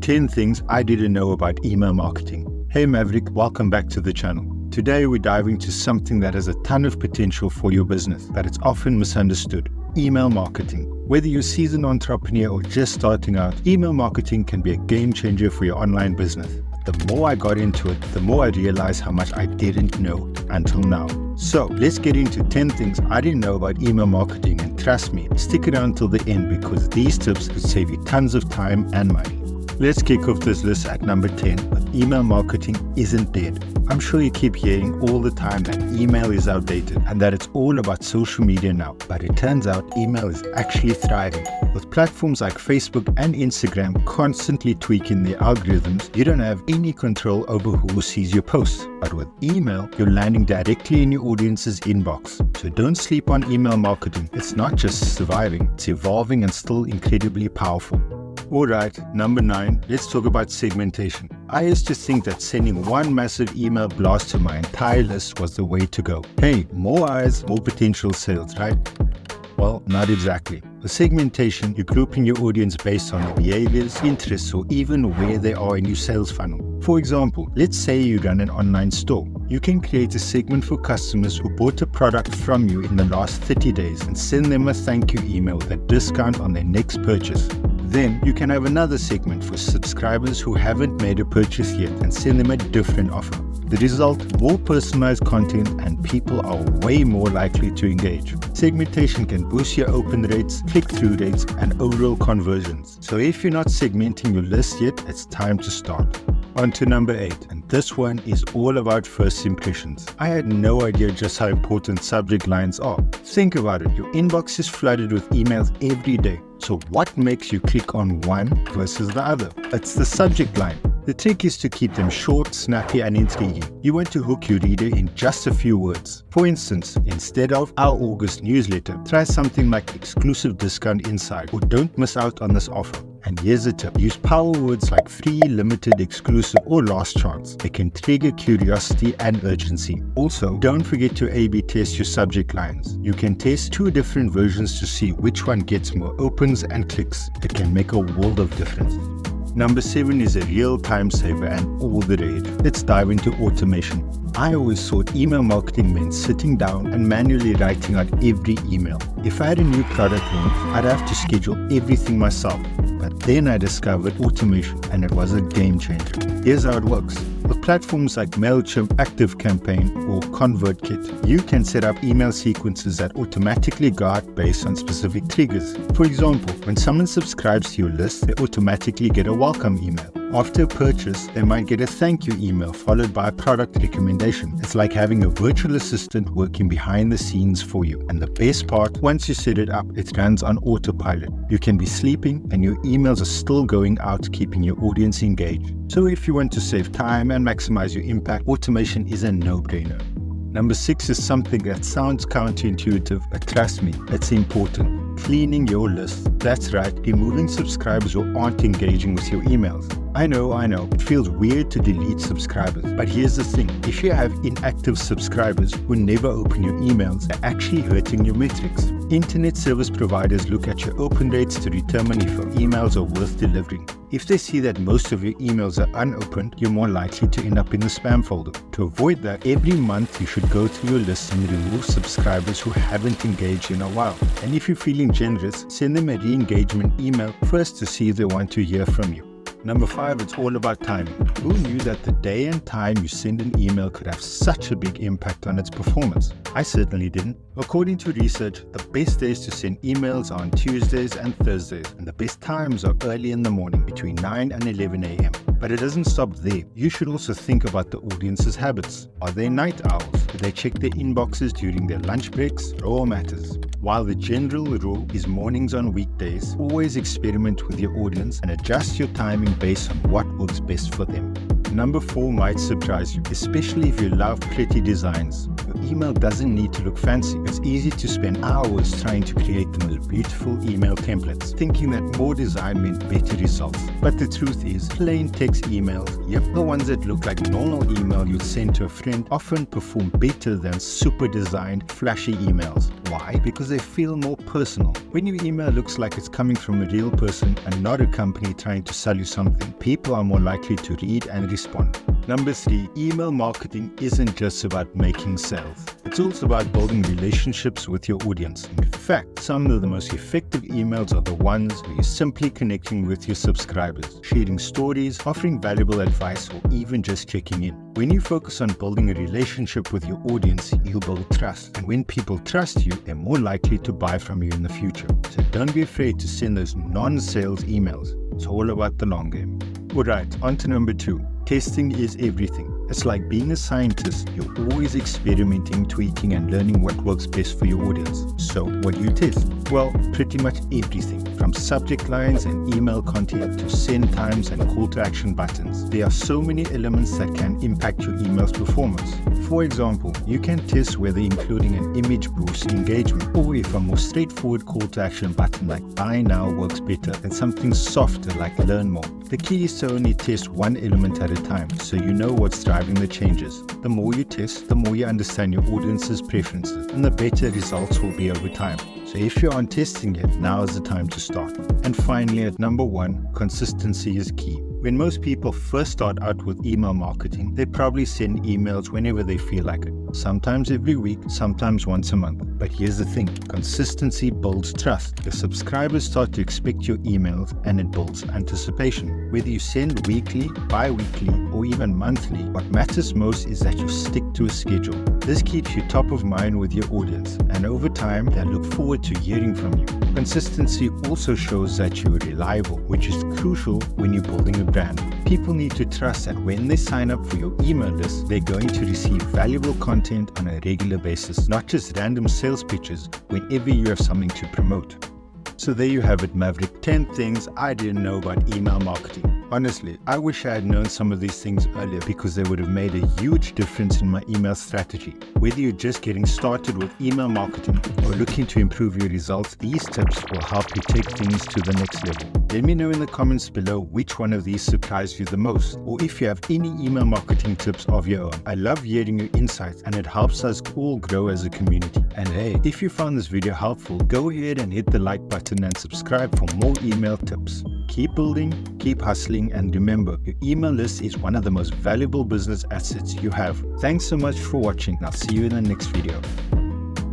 10 things I didn't know about email marketing. Hey Maverick, welcome back to the channel. Today we're diving into something that has a ton of potential for your business, but it's often misunderstood. Email marketing. Whether you're a seasoned entrepreneur or just starting out, email marketing can be a game changer for your online business. The more I got into it, the more I realized how much I didn't know until now. So let's get into 10 things I didn't know about email marketing, and trust me, stick around till the end because these tips could save you tons of time and money. Let's kick off this list at number 10 with email marketing isn't dead. I'm sure you keep hearing all the time that email is outdated and that it's all about social media now, but it turns out email is actually thriving. With platforms like Facebook and Instagram constantly tweaking their algorithms, you don't have any control over who sees your posts. But with email, you're landing directly in your audience's inbox. So don't sleep on email marketing. It's not just surviving, it's evolving and still incredibly powerful. Alright, number 9, let's talk about segmentation. I used to think that sending one massive email blast to my entire list was the way to go. Hey, more eyes, more potential sales, right? Well, not exactly. With segmentation, you're grouping your audience based on their behaviors, interests, or even where they are in your sales funnel. For example, let's say you run an online store. You can create a segment for customers who bought a product from you in the last 30 days and send them a thank you email with a discount on their next purchase. Then you can have another segment for subscribers who haven't made a purchase yet and send them a different offer. The result, more personalized content, and people are way more likely to engage. Segmentation can boost your open rates, click-through rates, and overall conversions. So if you're not segmenting your list yet, it's time to start. On to number 8, and this one is all about first impressions. I had no idea just how important subject lines are. Think about it, your inbox is flooded with emails every day. So what makes you click on one versus the other? It's the subject line. The trick is to keep them short, snappy, and intriguing. You want to hook your reader in just a few words. For instance, instead of our August newsletter, try something like exclusive discount inside or don't miss out on this offer. And here's a tip. Use power words like free, limited, exclusive, or last chance. They can trigger curiosity and urgency. Also, don't forget to A/B test your subject lines. You can test 2 different versions to see which one gets more opens and clicks. It can make a world of difference. Number 7 is a real time saver and all the rage. Let's dive into automation. I always thought email marketing meant sitting down and manually writing out every email. If I had a new product launch, I'd have to schedule everything myself. But then I discovered automation and it was a game changer. Here's how it works. With platforms like MailChimp, ActiveCampaign, or ConvertKit, you can set up email sequences that automatically go out based on specific triggers. For example, when someone subscribes to your list, they automatically get a welcome email. After a purchase, they might get a thank you email followed by a product recommendation. It's like having a virtual assistant working behind the scenes for you. And the best part, once you set it up, it runs on autopilot. You can be sleeping and your emails are still going out, keeping your audience engaged. So if you want to save time and maximize your impact, automation is a no-brainer. Number 6 is something that sounds counterintuitive, but trust me, it's important. Cleaning your list. That's right, removing subscribers who aren't engaging with your emails. I know, it feels weird to delete subscribers, but here's the thing. If you have inactive subscribers who never open your emails, they're actually hurting your metrics. Internet service providers look at your open rates to determine if your emails are worth delivering. If they see that most of your emails are unopened, you're more likely to end up in the spam folder. To avoid that, every month you should go through your list and remove subscribers who haven't engaged in a while. And if you're feeling generous, send them a re-engagement email first to see if they want to hear from you. Number 5, it's all about timing. Who knew that the day and time you send an email could have such a big impact on its performance? I certainly didn't. According to research, the best days to send emails are on Tuesdays and Thursdays, and the best times are early in the morning between 9 and 11 a.m. But it doesn't stop there. You should also think about the audience's habits. Are they night owls? Do they check their inboxes during their lunch breaks? It all matters. While the general rule is mornings on weekdays, always experiment with your audience and adjust your timing based on what works best for them. Number 4 might surprise you, especially if you love pretty designs. Your email doesn't need to look fancy. It's easy to spend hours trying to create the most beautiful email templates, thinking that more design meant better results. But the truth is, plain text emails, the ones that look like normal email you'd send to a friend, often perform better than super designed, flashy emails. Why? Because they feel more personal. When your email looks like it's coming from a real person and not a company trying to sell you something, people are more likely to read and respond. Number 3, email marketing isn't just about making sales. It's also about building relationships with your audience. In fact, some of the most effective emails are the ones where you're simply connecting with your subscribers, sharing stories, offering valuable advice, or even just checking in. When you focus on building a relationship with your audience, you build trust. And when people trust you, they're more likely to buy from you in the future. So don't be afraid to send those non-sales emails. It's all about the long game. Alright, on to number 2. Testing is everything. It's like being a scientist. You're always experimenting, tweaking, and learning what works best for your audience. So, what do you test? Well, pretty much everything. From subject lines and email content to send times and call to action buttons. There are so many elements that can impact your email's performance. For example, you can test whether including an image boosts engagement, or if a more straightforward call to action button like buy now works better than something softer like learn more. The key is to only test one element at a time, so you know what's driving the changes. The more you test, the more you understand your audience's preferences, and the better results will be over time. So if you aren't testing yet, now is the time to start. And finally, at number 1, consistency is key. When most people first start out with email marketing, they probably send emails whenever they feel like it. Sometimes every week, sometimes once a month. But here's the thing, consistency builds trust. The subscribers start to expect your emails and it builds anticipation. Whether you send weekly, bi-weekly, or even monthly, what matters most is that you stick to a schedule. This keeps you top of mind with your audience, and over time, they look forward to hearing from you. Consistency also shows that you're reliable, which is crucial when you're building a brand. People need to trust that when they sign up for your email list, they're going to receive valuable content on a regular basis, not just random sales pitches whenever you have something to promote. So there you have it, Maverick. 10 things I didn't know about email marketing. Honestly, I wish I had known some of these things earlier because they would have made a huge difference in my email strategy. Whether you're just getting started with email marketing or looking to improve your results, these tips will help you take things to the next level. Let me know in the comments below which one of these surprised you the most, or if you have any email marketing tips of your own. I love hearing your insights and it helps us all grow as a community. And hey, if you found this video helpful, go ahead and hit the like button and subscribe for more email tips. Keep building, keep hustling, and remember, your email list is one of the most valuable business assets you have. Thanks so much for watching. I'll see you in the next video.